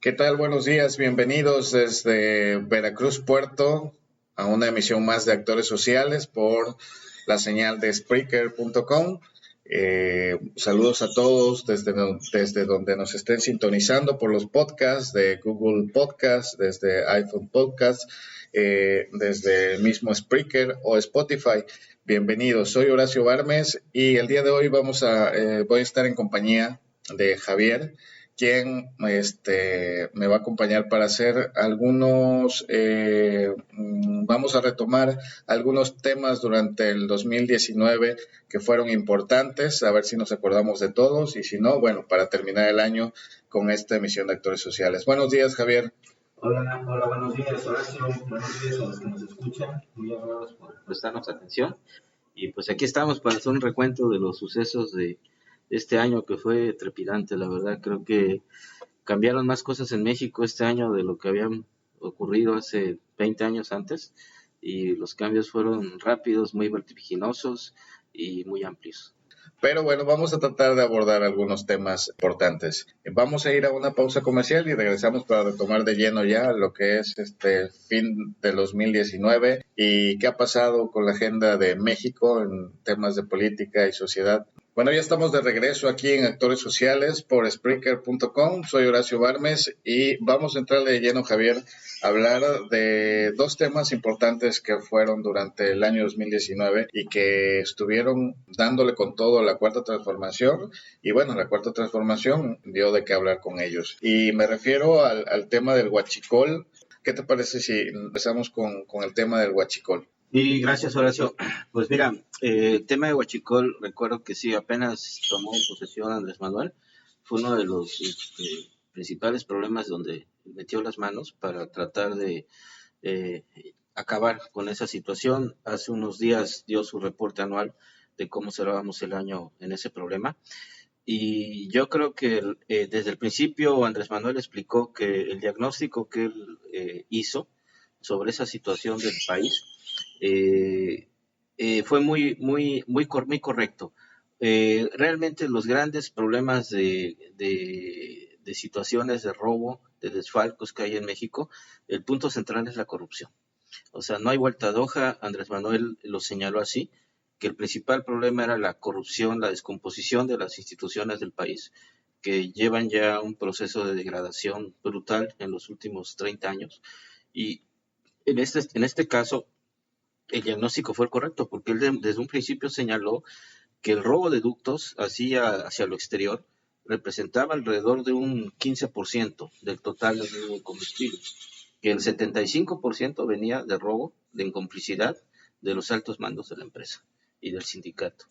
¿Qué tal? Buenos días, bienvenidos desde Veracruz, Puerto, a una emisión más de Actores Sociales por la señal de Spreaker.com. Saludos a todos desde donde nos estén sintonizando por los podcasts de Google Podcast, desde iPhone Podcast, desde el mismo Spreaker o Spotify. Bienvenidos, soy Horacio Barmes y el día de hoy voy a estar en compañía de Javier, quien me va a acompañar para hacer vamos a retomar algunos temas durante el 2019 que fueron importantes, a ver si nos acordamos de todos y si no, bueno, para terminar el año con esta emisión de Actores Sociales. Buenos días, Javier. Hola, buenos días, Horacio. Buenos días a los que nos escuchan. Muy amables por prestarnos atención. Y pues aquí estamos para hacer un recuento de los sucesos de este año que fue trepidante. La verdad, creo que cambiaron más cosas en México este año de lo que habían ocurrido hace 20 años antes. Y los cambios fueron rápidos, muy vertiginosos y muy amplios. Pero bueno, vamos a tratar de abordar algunos temas importantes. Vamos a ir a una pausa comercial y regresamos para retomar de lleno ya lo que es este fin del 2019 y qué ha pasado con la agenda de México en temas de política y sociedad. Bueno, ya estamos de regreso aquí en Actores Sociales por Spreaker.com. Soy Horacio Barmes y vamos a entrarle de lleno, Javier, a hablar de dos temas importantes que fueron durante el año 2019 y que estuvieron dándole con todo a la Cuarta Transformación. Y bueno, la Cuarta Transformación dio de qué hablar con ellos. Y me refiero al tema del huachicol. ¿Qué te parece si empezamos con el tema del huachicol? Y gracias, Horacio. Pues mira, el tema de Huachicol, recuerdo que sí, apenas tomó posesión Andrés Manuel, fue uno de los principales problemas donde metió las manos para tratar de acabar con esa situación. Hace unos días dio su reporte anual de cómo cerrábamos el año en ese problema. Y yo creo que desde el principio Andrés Manuel explicó que el diagnóstico que él hizo sobre esa situación del país fue muy correcto. Realmente los grandes problemas de situaciones de robo, de desfalcos que hay en México, el punto central es la corrupción. O sea, no hay vuelta de hoja. Andrés Manuel lo señaló así, que el principal problema era la corrupción, la descomposición de las instituciones del país, que llevan ya un proceso de degradación brutal en los últimos 30 años. Y en este caso, el diagnóstico fue el correcto, porque él desde un principio señaló que el robo de ductos hacia lo exterior representaba alrededor de un 15% del total de combustible, que el 75% venía de robo, de incomplicidad de los altos mandos de la empresa y del sindicato.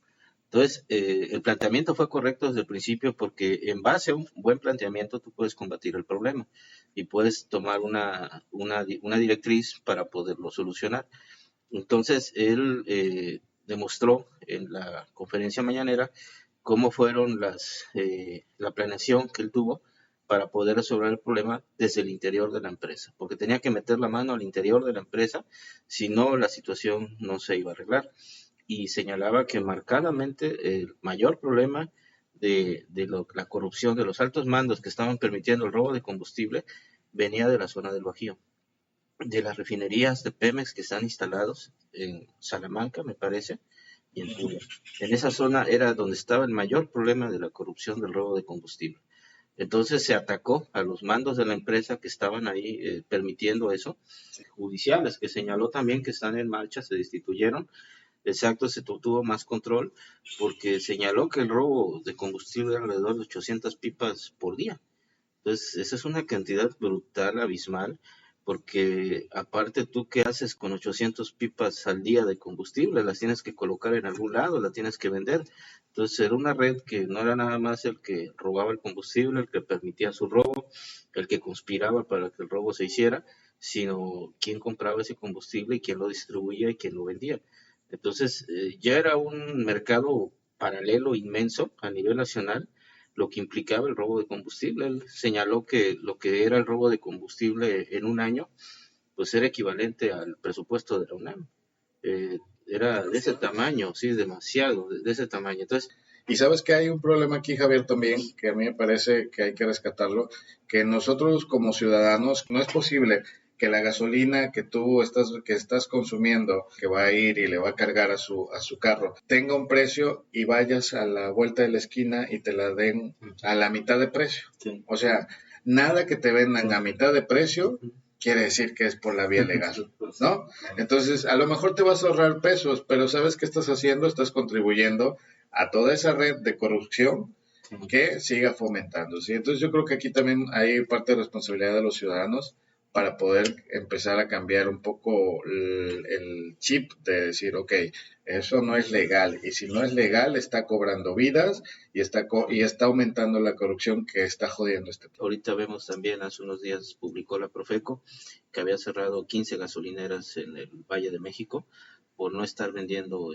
Entonces, el planteamiento fue correcto desde el principio porque en base a un buen planteamiento tú puedes combatir el problema y puedes tomar una directriz para poderlo solucionar. Entonces, él demostró en la conferencia mañanera cómo fueron la planeación que él tuvo para poder resolver el problema desde el interior de la empresa, porque tenía que meter la mano al interior de la empresa, si no la situación no se iba a arreglar. Y señalaba que marcadamente el mayor problema de la corrupción de los altos mandos que estaban permitiendo el robo de combustible venía de la zona del Bajío, de las refinerías de Pemex que están instalados en Salamanca, me parece, y en Puebla. En esa zona era donde estaba el mayor problema de la corrupción del robo de combustible. Entonces se atacó a los mandos de la empresa que estaban ahí permitiendo eso, judiciales que señaló también que están en marcha, se destituyeron. Exacto, se tuvo más control porque señaló que el robo de combustible era alrededor de 800 pipas por día. Entonces, esa es una cantidad brutal, abismal, porque aparte tú, ¿qué haces con 800 pipas al día de combustible? Las tienes que colocar en algún lado, las tienes que vender. Entonces, era una red que no era nada más el que robaba el combustible, el que permitía su robo, el que conspiraba para que el robo se hiciera, sino quién compraba ese combustible y quién lo distribuía y quién lo vendía. Entonces, ya era un mercado paralelo inmenso a nivel nacional, lo que implicaba el robo de combustible. Él señaló que lo que era el robo de combustible en un año, pues era equivalente al presupuesto de la UNAM. Era de ese tamaño, sí, demasiado, de ese tamaño. Entonces, Y sabes que hay un problema aquí, Javier, también, que a mí me parece que hay que rescatarlo, que nosotros como ciudadanos no es posible que la gasolina que estás consumiendo, que va a ir y le va a cargar a su carro, tenga un precio y vayas a la vuelta de la esquina y te la den a la mitad de precio. Sí. O sea, nada que te vendan a mitad de precio quiere decir que es por la vía legal, ¿no? Entonces, a lo mejor te vas a ahorrar pesos, pero ¿sabes qué estás haciendo? Estás contribuyendo a toda esa red de corrupción que siga fomentándose. Entonces, yo creo que aquí también hay parte de responsabilidad de los ciudadanos para poder empezar a cambiar un poco el chip de decir, ok, eso no es legal, y si no es legal está cobrando vidas y está aumentando la corrupción que está jodiendo este país. Ahorita vemos también, hace unos días publicó la Profeco que había cerrado 15 gasolineras en el Valle de México por no estar vendiendo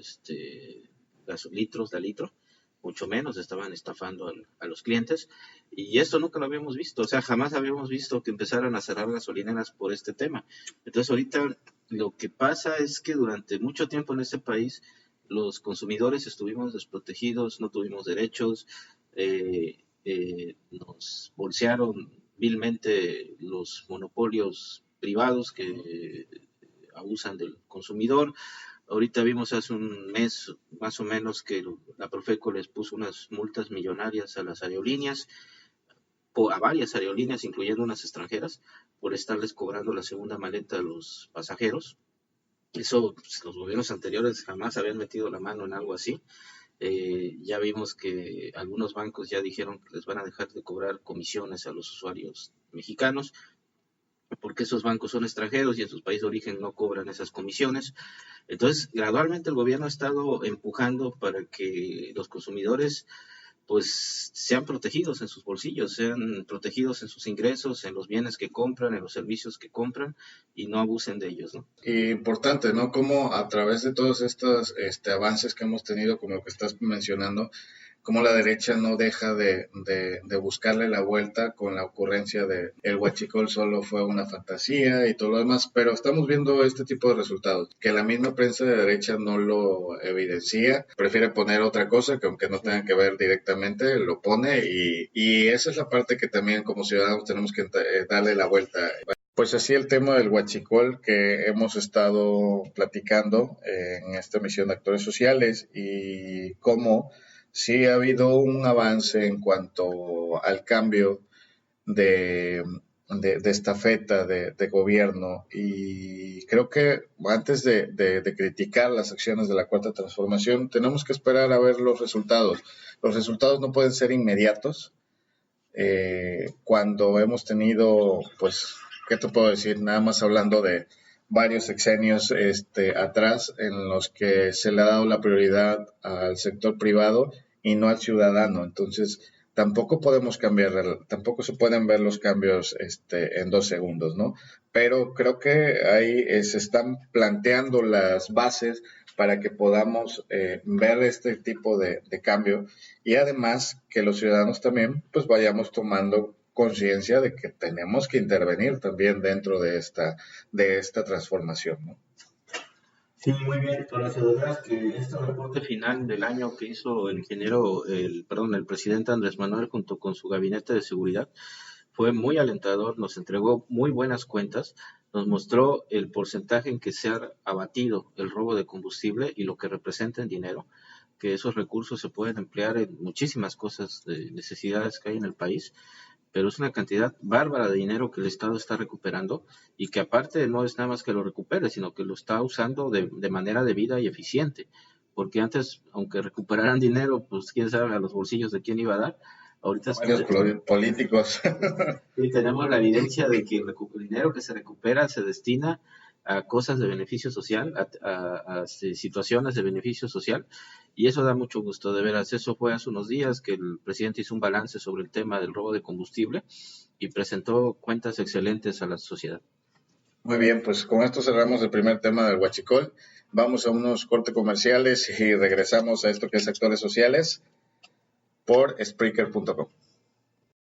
litros de litro, mucho menos estaban estafando a los clientes, y esto nunca lo habíamos visto, o sea, jamás habíamos visto que empezaran a cerrar gasolineras por este tema. Entonces ahorita lo que pasa es que durante mucho tiempo en este país los consumidores estuvimos desprotegidos, no tuvimos derechos, nos bolsearon vilmente los monopolios privados que abusan del consumidor. Ahorita vimos hace un mes más o menos que la Profeco les puso unas multas millonarias a las aerolíneas, a varias aerolíneas, incluyendo unas extranjeras, por estarles cobrando la segunda maleta a los pasajeros. Eso, pues, los gobiernos anteriores jamás habían metido la mano en algo así. Ya vimos que algunos bancos ya dijeron que les van a dejar de cobrar comisiones a los usuarios mexicanos, porque esos bancos son extranjeros y en sus países de origen no cobran esas comisiones. Entonces, gradualmente el gobierno ha estado empujando para que los consumidores pues sean protegidos en sus bolsillos, sean protegidos en sus ingresos, en los bienes que compran, en los servicios que compran, y no abusen de ellos, ¿no? Importante, ¿no? Como a través de todos estos avances que hemos tenido, como lo que estás mencionando, como la derecha no deja de buscarle la vuelta con la ocurrencia de el huachicol solo fue una fantasía y todo lo demás, pero estamos viendo este tipo de resultados, que la misma prensa de derecha no lo evidencia, prefiere poner otra cosa que aunque no tenga que ver directamente, lo pone y esa es la parte que también como ciudadanos tenemos que darle la vuelta. Pues así el tema del huachicol que hemos estado platicando en esta emisión de Actores Sociales y cómo sí ha habido un avance en cuanto al cambio de estafeta de gobierno y creo que antes de criticar las acciones de la Cuarta Transformación tenemos que esperar a ver los resultados. Los resultados no pueden ser inmediatos. Cuando hemos tenido, pues, ¿qué te puedo decir? Nada más hablando de varios sexenios atrás en los que se le ha dado la prioridad al sector privado y no al ciudadano. Entonces, tampoco podemos tampoco se pueden ver los cambios en 2 segundos, ¿no? Pero creo que ahí se están planteando las bases para que podamos ver este tipo de cambio y además que los ciudadanos también pues vayamos tomando conciencia de que tenemos que intervenir también dentro de esta transformación, ¿no? Sí, muy bien, Horacio. De veras que este reporte final del año que hizo el presidente Andrés Manuel junto con su gabinete de seguridad fue muy alentador, nos entregó muy buenas cuentas, nos mostró el porcentaje en que se ha abatido el robo de combustible y lo que representa en dinero, que esos recursos se pueden emplear en muchísimas cosas de necesidades que hay en el país, pero es una cantidad bárbara de dinero que el Estado está recuperando y que aparte no es nada más que lo recupere, sino que lo está usando de manera debida y eficiente, porque antes, aunque recuperaran dinero, pues quién sabe a los bolsillos de quién iba a dar. Ahorita Varios políticos. y tenemos la evidencia de que el dinero que se recupera se destina a cosas de beneficio social, a situaciones de beneficio social, y eso da mucho gusto, de veras. Eso fue hace unos días que el presidente hizo un balance sobre el tema del robo de combustible y presentó cuentas excelentes a la sociedad. Muy bien, pues con esto cerramos el primer tema del huachicol. Vamos a unos cortes comerciales y regresamos a esto que es Actores Sociales por Spreaker.com.